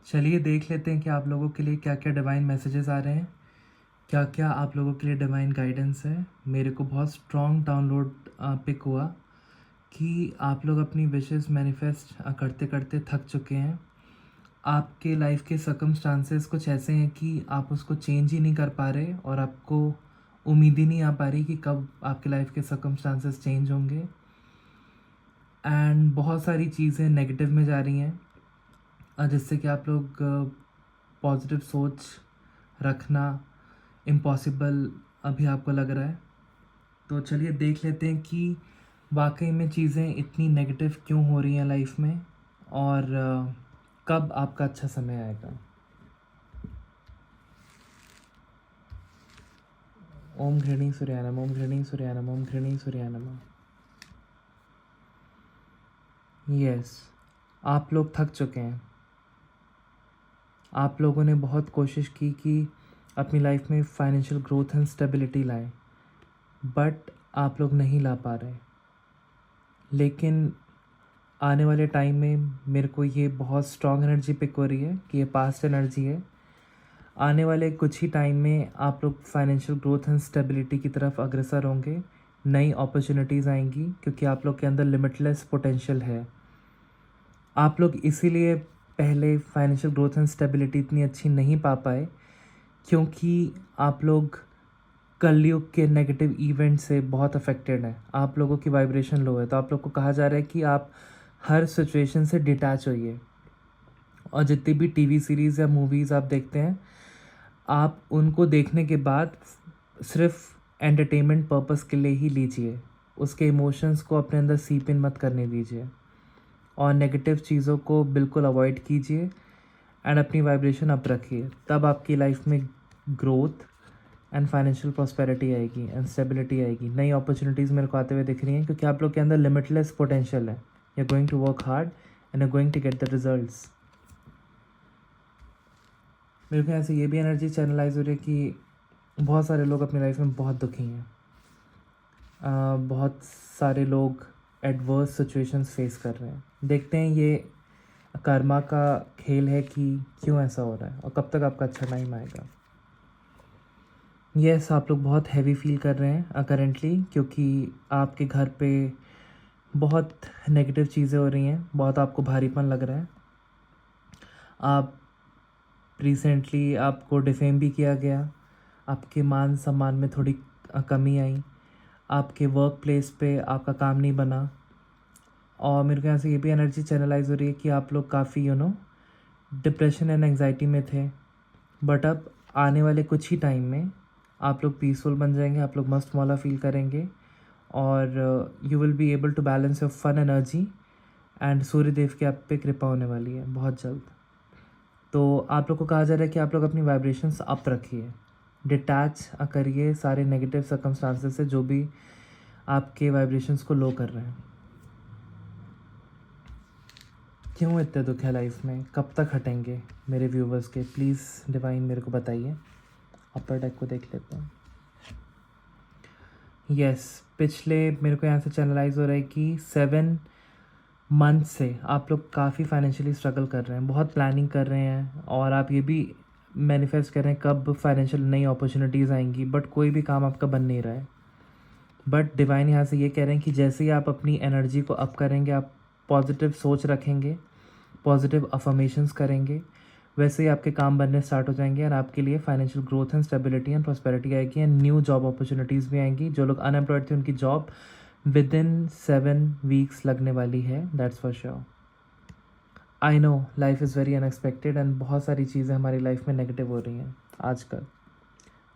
चलिए देख लेते हैं कि आप लोगों के लिए क्या क्या डिवाइन मैसेजेस आ रहे हैं, क्या क्या आप लोगों के लिए डिवाइन गाइडेंस है। मेरे को बहुत स्ट्रॉन्ग डाउनलोड पिक हुआ कि आप लोग अपनी विशेस मैनिफेस्ट करते करते थक चुके हैं। आपके लाइफ के सर्कमस्टांसेस कुछ ऐसे हैं कि आप उसको चेंज ही नहीं कर पा रहे और आपको उम्मीद ही नहीं आ पा रही कि कब आपके लाइफ के सर्कमस्टांसेस चेंज होंगे। एंड बहुत सारी चीज़ें नेगेटिव में जा रही हैं, जिससे कि आप लोग पॉजिटिव सोच रखना इम्पॉसिबल अभी आपको लग रहा है। तो चलिए देख लेते हैं कि वाकई में चीज़ें इतनी नेगेटिव क्यों हो रही हैं लाइफ में, और कब आपका अच्छा समय आएगा। ओम घृणी सूर्यानम, ओम घृणी सूर्यानम, ओम घृणी सूर्यानम। यस, आप लोग थक चुके हैं। आप लोगों ने बहुत कोशिश की कि अपनी लाइफ में फाइनेंशियल ग्रोथ एंड स्टेबिलिटी लाएं, बट आप लोग नहीं ला पा रहे। लेकिन आने वाले टाइम में मेरे को ये बहुत स्ट्रॉन्ग एनर्जी पिक हो रही है कि ये पास्ट एनर्जी है। आने वाले कुछ ही टाइम में आप लोग फाइनेंशियल ग्रोथ एंड स्टेबिलिटी की तरफ अग्रसर होंगे। नई अपॉर्चुनिटीज़ आएंगी क्योंकि आप लोग के अंदर लिमिटलेस पोटेंशियल है। आप लोग इसीलिए पहले फाइनेंशियल ग्रोथ एंड स्टेबिलिटी इतनी अच्छी नहीं पा पाए, क्योंकि आप लोग कलयुग के नेगेटिव इवेंट से बहुत अफेक्टेड हैं। आप लोगों की वाइब्रेशन लो है, तो आप लोग को कहा जा रहा है कि आप हर सिचुएशन से डिटैच होइए। और जितनी भी टीवी सीरीज़ या मूवीज़ आप देखते हैं, आप उनको देखने के बाद सिर्फ एंटरटेनमेंट पर्पस के लिए ही लीजिए। उसके इमोशंस को अपने अंदर सीप इन मत करने दीजिए और नेगेटिव चीज़ों को बिल्कुल अवॉइड कीजिए एंड अपनी वाइब्रेशन अप रखिए। तब आपकी लाइफ में ग्रोथ एंड फाइनेंशियल प्रॉस्पेरिटी आएगी एंड स्टेबिलिटी आएगी। नई अपॉर्चुनिटीज़ मेरे को आते हुए दिख रही हैं क्योंकि आप लोग के अंदर लिमिटलेस पोटेंशियल है। You are going to work hard and are going to get the results. मेरे को यहाँ से ये भी एनर्जी चैनलाइज हो रही है कि बहुत सारे लोग अपनी लाइफ में बहुत दुखी हैं। बहुत सारे लोग एडवर्स सिचुएशंस फेस कर रहे हैं। देखते हैं ये कर्मा का खेल है कि क्यों ऐसा हो रहा है और कब तक आपका अच्छा टाइम आएगा। यस, आप लोग बहुत हैवी फील कर रहे हैं करेंटली, क्योंकि आपके घर पे बहुत नेगेटिव चीज़ें हो रही हैं, बहुत आपको भारीपन लग रहा है। आप रिसेंटली आपको डिफेम भी किया गया, आपके मान सम्मान में थोड़ी कमी आई, आपके वर्क प्लेस पे आपका काम नहीं बना। और मेरे को यहाँ से ये भी एनर्जी चैनलाइज हो रही है कि आप लोग काफ़ी डिप्रेशन एंड एंग्जाइटी में थे, बट अब आने वाले कुछ ही टाइम में आप लोग पीसफुल बन जाएंगे। आप लोग मस्त मौला फील करेंगे और you will be able to balance your fun energy and Surya Dev की आप पे कृपा होने वाली है बहुत जल्द। तो आप लोग को कहा जा रहा है कि आप लोग अपनी वाइब्रेशंस अप रखिए, डिटैच करिए सारे नेगेटिव सर्कमस्टांसेस से जो भी आपके वाइब्रेशंस को लो कर रहे हैं। क्यों इतने दुख है लाइफ में, कब तक हटेंगे मेरे व्यूवर्स के? प्लीज़ डिवाइन मेरे को बताइए। अपर डेक को देख लेते हैं। यस, पिछले मेरे को यहाँ से चैनलाइज हो रहा है कि 7 मंथ से आप लोग काफ़ी फाइनेंशियली स्ट्रगल कर रहे हैं, बहुत प्लानिंग कर रहे हैं और आप ये भी मैनिफेस्ट कर रहे हैं कब फाइनेंशियल नई अपॉर्चुनिटीज़ आएंगी, बट कोई भी काम आपका बन नहीं रहा है। बट डिवाइन यहाँ से ये कह रहे हैं कि जैसे ही आप अपनी एनर्जी को अप करेंगे, आप पॉजिटिव सोच रखेंगे, पॉजिटिव अफर्मेशंस करेंगे, वैसे ही आपके काम बनने स्टार्ट हो जाएंगे और आपके लिए financial growth and stability and prosperity आएगी एंड न्यू जॉब अपॉर्चुनिटीज़ भी आएंगी। जो लोग अनएम्प्लॉयड थे उनकी जॉब विद इन 7 वीक्स लगने वाली है, that's for sure. I know life is very unexpected and बहुत सारी चीज़ें हमारी लाइफ में नेगेटिव हो रही हैं आजकल।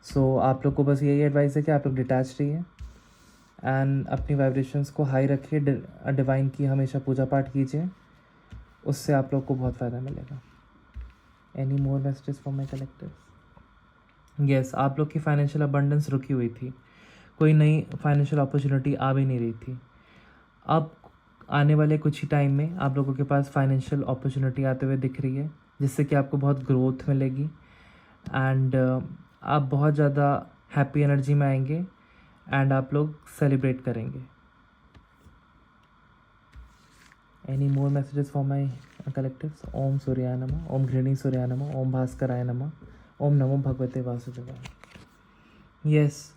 सो आप लोग को बस यही एडवाइस है कि आप लोग डिटैच रहिए एंड अपनी वाइब्रेशंस को हाई रखिए। डिवाइन की हमेशा पूजा पाठ कीजिए, उससे आप लोग को बहुत फ़ायदा मिलेगा। Any more messages for my collective? Yes, आप लोग की फाइनेंशियल अबंडेंस रुकी हुई थी, कोई नई फाइनेंशियल अपॉर्चुनिटी आ भी नहीं रही थी। अब आने वाले कुछ ही टाइम में आप लोगों के पास फाइनेंशियल अपॉर्चुनिटी आते हुए दिख रही है, जिससे कि आपको बहुत ग्रोथ मिलेगी एंड आप बहुत ज़्यादा हैप्पी एनर्जी में आएंगे एंड आप लोग सेलिब्रेट करेंगे। Any more messages for my collectives. ओम सूर्याय नमः, ओम घृणी सूर्याय नमः, ओम भास्कराय नमः, ओम नमो भगवते वासुदेवाय। यस,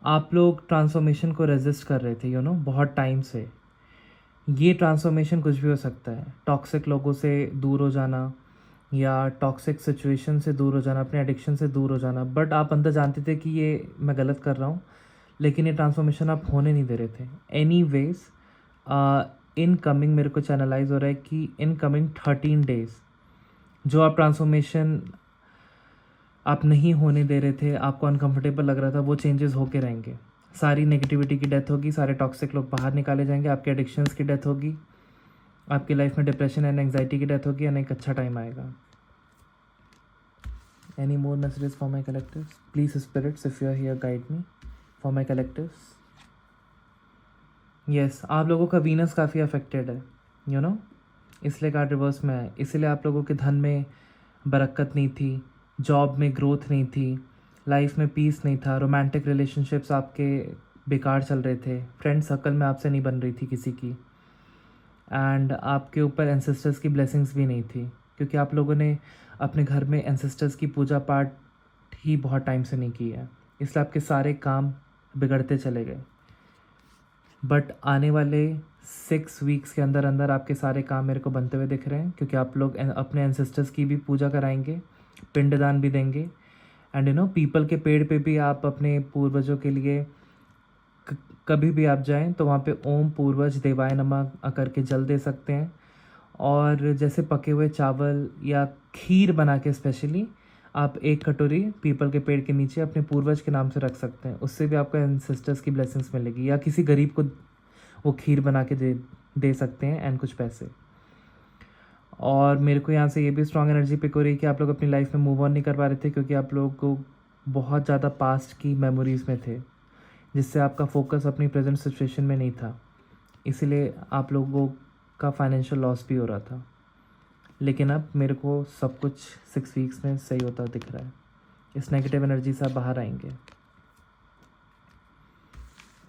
आप लोग ट्रांसफॉर्मेशन को रेजिस्ट कर रहे थे बहुत टाइम से। ये ट्रांसफॉर्मेशन कुछ भी हो सकता है, टॉक्सिक लोगों से दूर हो जाना या टॉक्सिक सिचुएशन से दूर हो जाना, अपने एडिक्शन से दूर हो जाना, बट आप अंदर जानते थे कि ये मैं गलत कर रहा हूँ, लेकिन ये ट्रांसफॉर्मेशन आप होने नहीं दे रहे थे। एनी वेज इन कमिंग मेरे को चैनलाइज हो रहा है कि इन कमिंग 13 डेज जो आप ट्रांसफॉर्मेशन आप नहीं होने दे रहे थे, आपको अनकंफर्टेबल लग रहा था, वो चेंजेस होके रहेंगे। सारी नेगेटिविटी की डेथ होगी, सारे टॉक्सिक लोग बाहर निकाले जाएंगे, आपके एडिक्शंस की डेथ होगी, आपकी लाइफ में डिप्रेशन एंड एंग्जाइटी की डेथ होगी, एंड एक अच्छा टाइम आएगा। Any more messages for my collectives? Please spirits if you are here guide me for my collectives. Yes, आप लोगों का वीनस काफ़ी अफेक्टेड है इसलिए कार्ड रिवर्स में है। इसीलिए आप लोगों के धन में बरकत नहीं थी, जॉब में ग्रोथ नहीं थी, लाइफ में पीस नहीं था, रोमांटिक रिलेशनशिप्स आपके बेकार चल रहे थे, फ्रेंड सर्कल में आपसे नहीं बन रही थी किसी की, एंड आपके ऊपर एंसेस्टर्स की ब्लेसिंग्स भी नहीं थी, क्योंकि आप लोगों ने अपने घर में एंसेस्टर्स की पूजा पाठ ही बहुत टाइम से नहीं की है, इसलिए आपके सारे काम बिगड़ते चले गए। बट आने वाले 6 वीक्स के अंदर अंदर आपके सारे काम मेरे को बनते हुए दिख रहे हैं, क्योंकि आप लोग अपने एंसेस्टर्स की भी पूजा कराएंगे, पिंडदान भी देंगे, एंड पीपल के पेड़ पे भी आप अपने पूर्वजों के लिए कभी भी आप जाएं तो वहाँ पे ओम पूर्वज देवाय नमः करके जल दे सकते हैं। और जैसे पके हुए चावल या खीर बना के स्पेशली आप 1 कटोरी पीपल के पेड़ के नीचे अपने पूर्वज के नाम से रख सकते हैं, उससे भी आपको एंसेस्टर्स की ब्लेसिंग्स मिलेगी, या किसी गरीब को वो खीर बना के दे सकते हैं एंड कुछ पैसे। और मेरे को यहाँ से ये भी स्ट्रॉन्ग एनर्जी पिक हो रही है कि आप लोग अपनी लाइफ में मूव ऑन नहीं कर पा रहे थे, क्योंकि आप लोग को बहुत ज़्यादा पास्ट की मेमोरीज़ में थे, जिससे आपका फोकस अपनी प्रेजेंट सिचुएशन में नहीं था, इसीलिए आप लोगों का फाइनेंशियल लॉस भी हो रहा था। लेकिन अब मेरे को सब कुछ 6 वीक्स में सही होता दिख रहा है। इस नेगेटिव एनर्जी से आप बाहर आएंगे।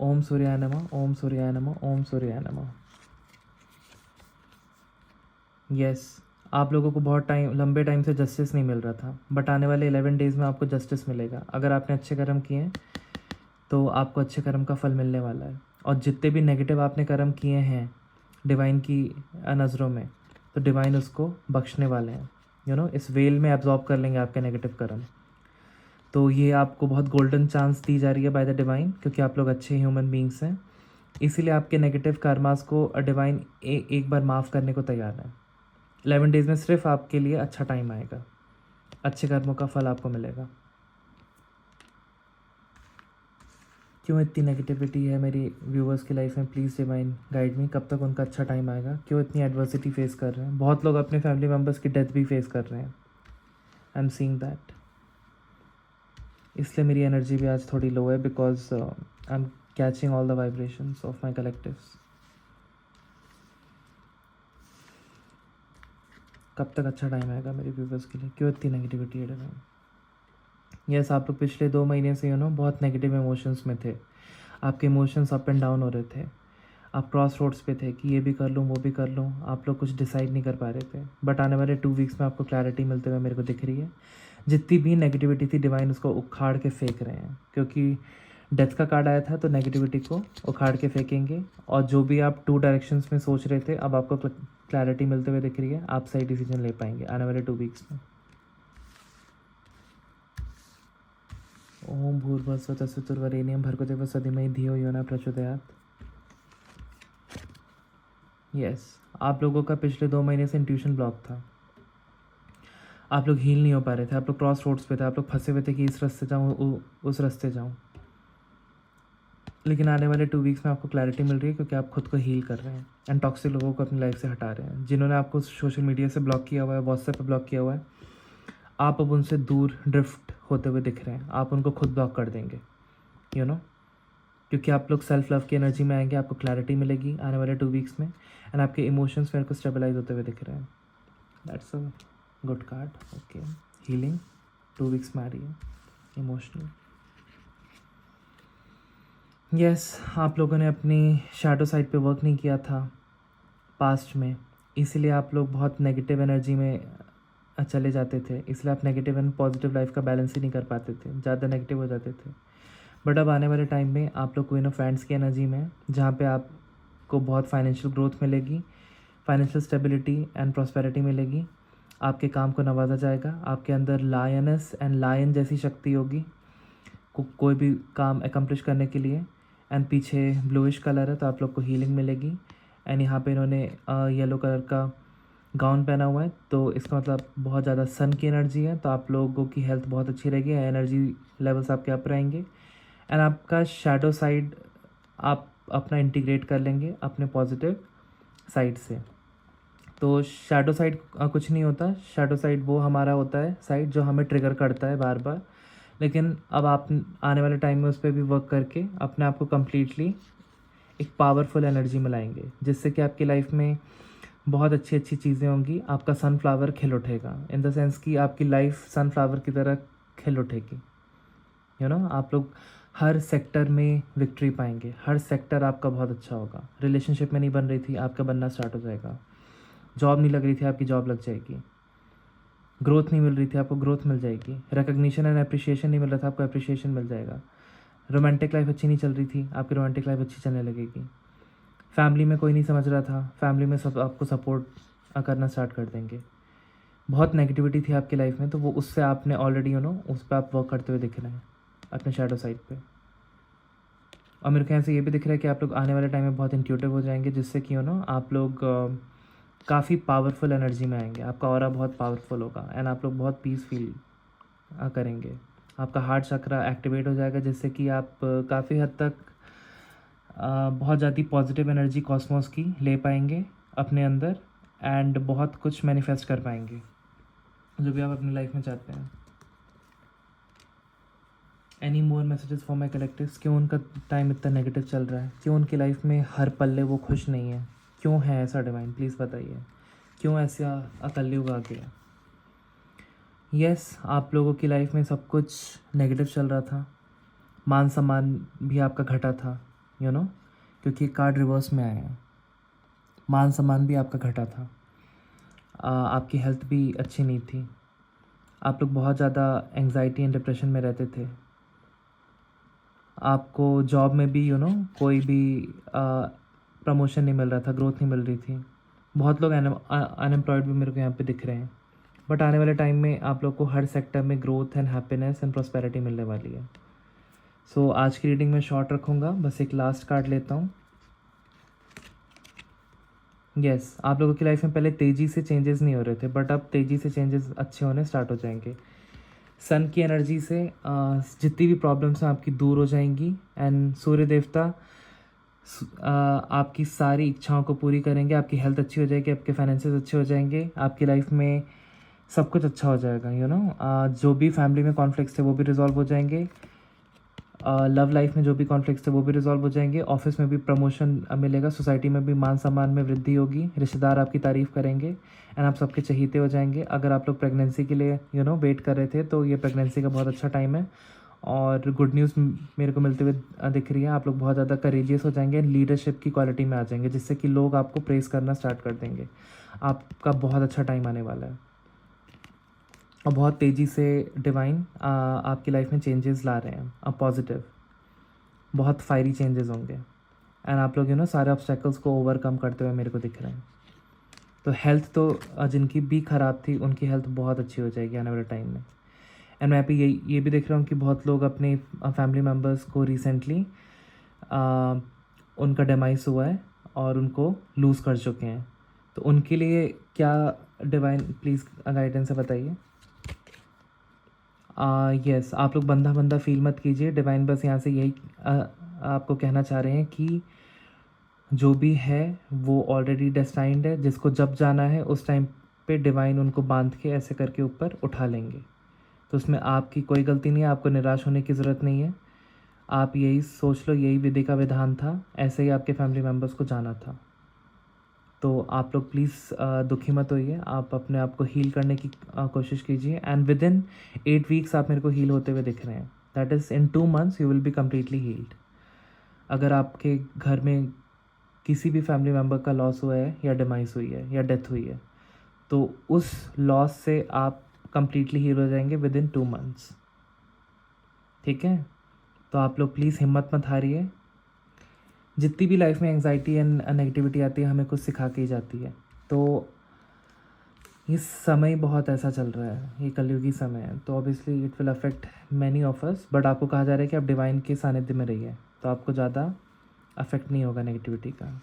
ओम सूर्याय नमः, ओम सूर्याय नमः, ओम सूर्याय नमः। यस, आप लोगों को बहुत लंबे टाइम से जस्टिस नहीं मिल रहा था, बट आने वाले 11 डेज़ में आपको जस्टिस मिलेगा। अगर आपने अच्छे कर्म किए हैं तो आपको अच्छे कर्म का फल मिलने वाला है, और जितने भी नेगेटिव आपने कर्म किए हैं डिवाइन की नज़रों में, तो डिवाइन उसको बख्शने वाले हैं। इस वेल में एब्जॉर्ब कर लेंगे आपके नेगेटिव कर्म। तो ये आपको बहुत गोल्डन चांस दी जा रही है बाय द डिवाइन, क्योंकि आप लोग अच्छे ह्यूमन बींग्स हैं, इसीलिए आपके नेगेटिव कर्मास को डिवाइन एक बार माफ़ करने को तैयार है। 11 डेज़ में सिर्फ आपके लिए अच्छा टाइम आएगा, अच्छे कर्मों का फल आपको मिलेगा। क्यों इतनी नेगेटिविटी है मेरी व्यूवर्स की लाइफ में? प्लीज़ डिवाइन गाइड मी, कब तक उनका अच्छा टाइम आएगा? क्यों इतनी एडवर्सिटी फेस कर रहे हैं? बहुत लोग अपने फैमिली मेम्बर्स की डेथ भी फेस कर रहे हैं, आई एम सीइंग दैट। इसलिए मेरी एनर्जी भी आज थोड़ी लो है, because I am catching all the vibrations of my collectives. कब तक अच्छा टाइम आएगा मेरे व्यूवर्स के लिए? क्यों इतनी नेगेटिविटी है डिवाइन? यस, आप लोग पिछले 2 महीने से बहुत नेगेटिव इमोशंस में थे, आपके इमोशंस अप एंड डाउन हो रहे थे, आप क्रॉस रोड्स पे थे कि ये भी कर लूँ वो भी कर लूँ, आप लोग कुछ डिसाइड नहीं कर पा रहे थे। बट आने वाले 2 वीक्स में आपको क्लैरिटी मिलते हुए मेरे को दिख रही है। जितनी भी नेगेटिविटी थी डिवाइन उसको उखाड़ के फेंक रहे हैं, क्योंकि डेथ का कार्ड आया था, तो नेगेटिविटी को उखाड़ के फेंकेंगे। और जो भी आप 2 डायरेक्शंस में सोच रहे थे, अब आपको क्लैरिटी मिलते हुए दिख रही है, आप सही डिसीजन ले पाएंगे आने वाले 2 वीक्स में। ओम भूर्भुवस्सुः तत्सवितुर्वरेण्यं भर्गो सधीमहि धियो यो न प्रचोदयात्। यस, आप लोगों का पिछले 2 महीने से इंट्यूशन ब्लॉक था, आप लोग हील नहीं हो पा रहे थे, आप लोग क्रॉस रोड्स पे थे, आप लोग फंसे हुए थे कि इस रास्ते जाऊँ उस रास्ते जाऊँ। लेकिन आने वाले 2 वीक्स में आपको क्लैरिटी मिल रही है, क्योंकि आप खुद को हील कर रहे हैं एंड टॉक्सिक लोगों को अपनी लाइफ से हटा रहे हैं। जिन्होंने आपको सोशल मीडिया से ब्लॉक किया हुआ है, व्हाट्सएप पे ब्लॉक किया हुआ है, आप अब उनसे दूर ड्रिफ्ट होते हुए दिख रहे हैं। आप उनको खुद ब्लॉक कर देंगे क्योंकि आप लोग सेल्फ लव की एनर्जी में आएंगे, आपको क्लैरिटी मिलेगी आने वाले 2 वीक्स में, एंड आपके इमोशंस मेरे को स्टेबलाइज होते हुए दिख रहे हैं। That's a good card. Okay, healing 2 weeks में आ रही है इमोशनल। यस, आप लोगों ने अपनी शैडो साइड पे वर्क नहीं किया था पास्ट में, इसीलिए आप लोग बहुत नेगेटिव एनर्जी में चले जाते थे, इसलिए आप नेगेटिव एंड पॉजिटिव लाइफ का बैलेंस ही नहीं कर पाते थे, ज़्यादा नेगेटिव हो जाते थे। बट अब आने वाले टाइम में आप लोग क्वीन ऑफ फैंड्स की एनर्जी में हैं, जहाँ पे आपको बहुत फाइनेंशियल ग्रोथ मिलेगी, फाइनेंशियल स्टेबिलिटी एंड प्रॉस्पेरिटी मिलेगी, आपके काम को नवाजा जाएगा, आपके अंदर लायनस एंड लायन जैसी शक्ति होगी कोई भी काम अकम्प्लिश करने के लिए। एंड पीछे ब्लूइश कलर है तो आप लोग को हीलिंग मिलेगी। एंड यहाँ पे इन्होंने येलो कलर का गाउन पहना हुआ है, तो इसका मतलब बहुत ज़्यादा सन की एनर्जी है, तो आप लोगों की हेल्थ बहुत अच्छी रहेगी, एनर्जी लेवल्स आपके अप रहेंगे। एंड आपका शैडो साइड आप अपना इंटीग्रेट कर लेंगे अपने पॉजिटिव साइड से। तो शैडो साइड कुछ नहीं होता, शैडो साइड वो हमारा होता है साइड जो हमें ट्रिगर करता है बार बार, लेकिन अब आप आने वाले टाइम में उस पर भी वर्क करके अपने आप को कम्प्लीटली एक पावरफुल एनर्जी में लाएंगे, जिससे कि आपकी लाइफ में बहुत अच्छी अच्छी चीज़ें होंगी। आपका सनफ्लावर खिल उठेगा, इन द सेंस कि आपकी लाइफ सनफ्लावर की तरह खिल उठेगी। आप लोग हर सेक्टर में विक्ट्री पाएंगे, हर सेक्टर आपका बहुत अच्छा होगा। रिलेशनशिप में नहीं बन रही थी, आपका बनना स्टार्ट हो जाएगा। जॉब नहीं लग रही थी, आपकी जॉब लग जाएगी। ग्रोथ नहीं मिल रही थी, आपको ग्रोथ मिल जाएगी। रिकग्निशन एंड अप्रिशिएशन नहीं मिल रहा था, आपको अप्रिशिएशन मिल जाएगा। रोमांटिक लाइफ अच्छी नहीं चल रही थी, आपकी रोमांटिक लाइफ अच्छी चलने लगेगी। फैमिली में कोई नहीं समझ रहा था, फैमिली में सब आपको सपोर्ट करना स्टार्ट कर देंगे। बहुत नेगेटिविटी थी आपकी लाइफ में, तो वो उससे आपने ऑलरेडी उस पर आप वर्क करते हुए दिख रहे हैं अपने शैडो साइड पे। और मेरे को यहाँ से ये भी दिख रहा है कि आप लोग आने वाले टाइम में बहुत इंट्यूटिव हो जाएंगे, जिससे कि आप लोग काफ़ी पावरफुल एनर्जी में आएंगे। आपका ऑरा बहुत पावरफुल होगा एंड आप लोग बहुत पीस फील करेंगे। आपका हार्ट चक्रा एक्टिवेट हो जाएगा, जिससे कि आप काफ़ी हद तक बहुत ज़्यादा पॉजिटिव एनर्जी कॉस्मोस की ले पाएंगे अपने अंदर, एंड बहुत कुछ मैनिफेस्ट कर पाएंगे जो भी आप अपनी लाइफ में चाहते हैं। Any more messages for my collectives? क्यों उनका टाइम इतना नेगेटिव चल रहा है? क्यों उनकी लाइफ में हर पल्ले वो खुश नहीं है? क्यों है ऐसा डिवाइन? प्लीज़ बताइए, क्यों ऐसा कलयुग आ गया? यस, आप लोगों की लाइफ में सब कुछ नेगेटिव चल रहा था, मान सम्मान भी आपका घटा था, क्योंकि कार्ड रिवर्स में आया है। मान सम्मान भी आपका घटा था, आपकी हेल्थ भी अच्छी नहीं थी, आप लोग बहुत ज़्यादा एंग्जाइटी एंड डिप्रेशन में रहते थे। आपको जॉब में भी कोई भी प्रमोशन नहीं मिल रहा था, ग्रोथ नहीं मिल रही थी। बहुत लोग अनएम्प्लॉयड भी मेरे को यहाँ पे दिख रहे हैं। बट आने वाले टाइम में आप लोग को हर सेक्टर में growth and happiness and prosperity मिलने वाली है। सो आज की रीडिंग में शॉर्ट रखूँगा, बस एक लास्ट कार्ड लेता हूँ। यस, आप लोगों की लाइफ में पहले तेज़ी से चेंजेस नहीं हो रहे थे, बट अब तेज़ी से चेंजेस अच्छे होने स्टार्ट हो जाएंगे। सन की एनर्जी से जितनी भी प्रॉब्लम्स हैं आपकी दूर हो जाएंगी, एंड सूर्य देवता आपकी सारी इच्छाओं को पूरी करेंगे। आपकी हेल्थ अच्छी हो जाएगी, आपके फाइनेंसेस अच्छे हो जाएंगे, आपकी लाइफ में सब कुछ अच्छा हो जाएगा। जो भी फैमिली में कॉन्फ्लिक्ट्स थे वो भी रिजॉल्व हो जाएंगे। लव लाइफ में जो भी कॉन्फ्लिक्ट्स थे वो भी रिजॉल्व हो जाएंगे। ऑफिस में भी प्रमोशन मिलेगा, सोसाइटी में भी मान सम्मान में वृद्धि होगी, रिश्तेदार आपकी तारीफ़ करेंगे एंड आप सबके चहीते हो जाएंगे। अगर आप लोग प्रेगनेंसी के लिए वेट कर रहे थे, तो ये प्रेगनेंसी का बहुत अच्छा टाइम है। और गुड न्यूज़ मेरे को मिलते हुए दिख रही है। आप लोग बहुत ज़्यादा करेजियस हो जाएंगे, लीडरशिप की क्वालिटी में आ जाएंगे, जिससे कि लोग आपको प्रेस करना स्टार्ट कर देंगे। आपका बहुत अच्छा टाइम आने वाला है, और बहुत तेज़ी से डिवाइन आपकी लाइफ में चेंजेस ला रहे हैं। अब पॉजिटिव बहुत फायरी चेंजेस होंगे, एंड आप लोग सारे ऑब्स्टेकल्स को ओवरकम करते हुए मेरे को दिख रहे हैं। तो हेल्थ तो जिनकी भी ख़राब थी उनकी हेल्थ बहुत अच्छी हो जाएगी आने वाले टाइम में। एंड मैं पे ये भी देख रहा हूँ कि बहुत लोग अपने फैमिली मेम्बर्स को रिसेंटली उनका डेमाइस हुआ है और उनको लूज़ कर चुके हैं। तो उनके लिए क्या डिवाइन प्लीज़ गाइडेंस है, बताइए। यस, आप लोग बंदा बंदा फील मत कीजिए। डिवाइन बस यहाँ से यही आपको कहना चाह रहे हैं कि जो भी है वो ऑलरेडी डेस्टाइंड है। जिसको जब जाना है उस टाइम पे डिवाइन उनको बांध के ऐसे करके ऊपर उठा लेंगे। तो उसमें आपकी कोई गलती नहीं है, आपको निराश होने की ज़रूरत नहीं है। आप यही सोच लो, यही विधि का विधान था, ऐसे ही आपके फैमिली मेम्बर्स को जाना था। तो आप लोग प्लीज़ दुखी मत होइए, आप अपने आप को हील करने की कोशिश कीजिए। एंड विद इन 8 वीक्स आप मेरे को हील होते हुए दिख रहे हैं। That is in 2 months you will be completely healed. अगर आपके घर में किसी भी फैमिली मेम्बर का लॉस हुआ है या डिमाइस हुई है या डेथ हुई है, तो उस लॉस से आप कंप्लीटली हील हो जाएंगे विद इन 2 मंथ्स। ठीक है, तो आप लोग प्लीज़ हिम्मत मत हारिए। जितनी भी लाइफ में एंग्जाइटी एंड नेगेटिविटी आती है, हमें कुछ सिखा के ही जाती है। तो ये समय बहुत ऐसा चल रहा है, ये कलयुगी समय है, तो obviously it will affect many of us, but आपको कहा जा रहा है कि आप डिवाइन के सानिध्य में रहिए, तो आपको ज़्यादा अफेक्ट नहीं होगा नेगेटिविटी का।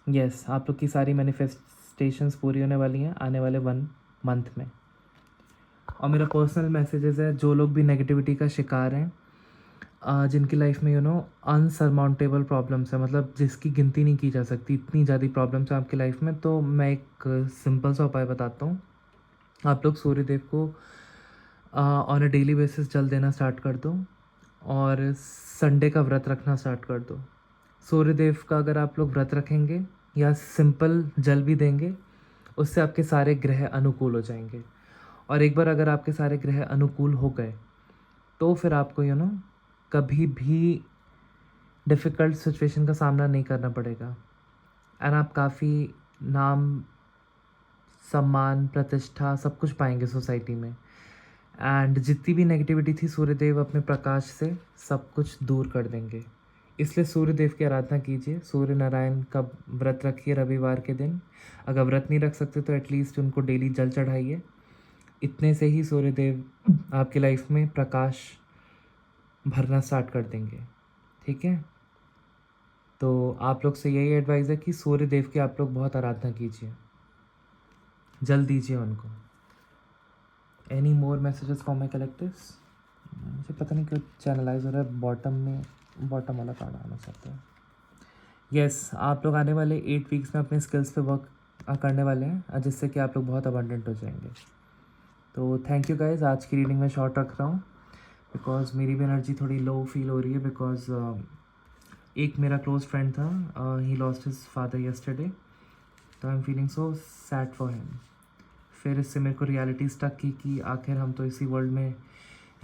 यस, आप लोग की सारी मैनिफेस्टेशंस पूरी होने वाली हैं आने वाले 1 मंथ में। और मेरा पर्सनल मैसेजेस है, जो लोग भी नेगेटिविटी का शिकार हैं, जिनकी लाइफ में अनसरमाउंटेबल प्रॉब्लम्स है, मतलब जिसकी गिनती नहीं की जा सकती, इतनी ज़्यादा प्रॉब्लम्स हैं आपकी लाइफ में, तो मैं एक सिंपल सा उपाय बताता हूँ। आप लोग सूर्यदेव को ऑन अ डेली बेसिस जल देना स्टार्ट कर दो और संडे का व्रत रखना स्टार्ट कर दो। सूर्यदेव का अगर आप लोग व्रत रखेंगे या सिंपल जल भी देंगे, उससे आपके सारे ग्रह अनुकूल हो जाएंगे। और एक बार अगर आपके सारे ग्रह अनुकूल हो गए, तो फिर आपको कभी भी डिफ़िकल्ट सिचुएशन का सामना नहीं करना पड़ेगा। एंड आप काफ़ी नाम, सम्मान, प्रतिष्ठा सब कुछ पाएंगे सोसाइटी में। एंड जितनी भी नेगेटिविटी थी, सूर्यदेव अपने प्रकाश से सब कुछ दूर कर देंगे। इसलिए सूर्यदेव की आराधना कीजिए, सूर्य नारायण का व्रत रखिए रविवार के दिन। अगर व्रत नहीं रख सकते तो एटलीस्ट उनको डेली जल चढ़ाइए। इतने से ही सूर्यदेव आपकी लाइफ में प्रकाश भरना स्टार्ट कर देंगे। ठीक है, तो आप लोग से यही एडवाइस है कि सूर्यदेव की आप लोग बहुत आराधना कीजिए, जल दीजिए उनको। Any more messages for my collectives? मुझे पता नहीं क्यों चैनलाइज हो रहा है, बॉटम वाला कार्ड आना चाहता है। यस, आप लोग आने वाले 8 वीक्स में अपने स्किल्स पे वर्क करने वाले हैं, जिससे कि आप लोग बहुत अबंडेंट हो जाएंगे। तो थैंक यू गाइज। आज की रीडिंग में शॉर्ट रख रहा हूँ बिकॉज मेरी भी एनर्जी थोड़ी लो फील हो रही है, बिकॉज एक मेरा क्लोज फ्रेंड था, he lost his father yesterday, तो I am feeling so sad for him. फिर इससे मेरे को रियलिटी स्टक की कि आखिर हम तो इसी वर्ल्ड में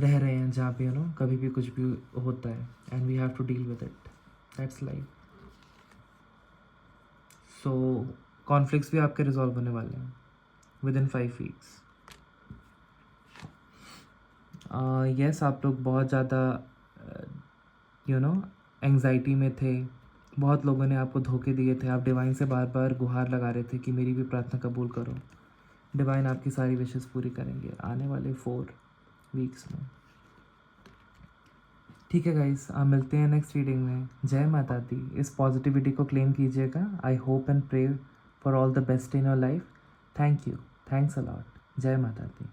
रह रहे हैं जहाँ पे कभी भी कुछ भी होता है, and we have to deal with it, that's life. So conflicts भी आपके रिजॉल्व होने वाले हैं विद इन 5 वीक्स। यस, आप लोग बहुत ज़्यादा एंग्जाइटी में थे, बहुत लोगों ने आपको धोखे दिए थे, आप डिवाइन से बार बार गुहार लगा रहे थे कि मेरी भी प्रार्थना कबूल करो। डिवाइन आपकी सारी विशेष पूरी करेंगे आने वाले 4 वीक्स में। ठीक है गाइस, आप मिलते हैं नेक्स्ट रीडिंग में। जय माता दी। इस पॉजिटिविटी को क्लेम कीजिएगा। I hope and pray for all the best in your life. Thank you, thanks a lot. जय माता दी।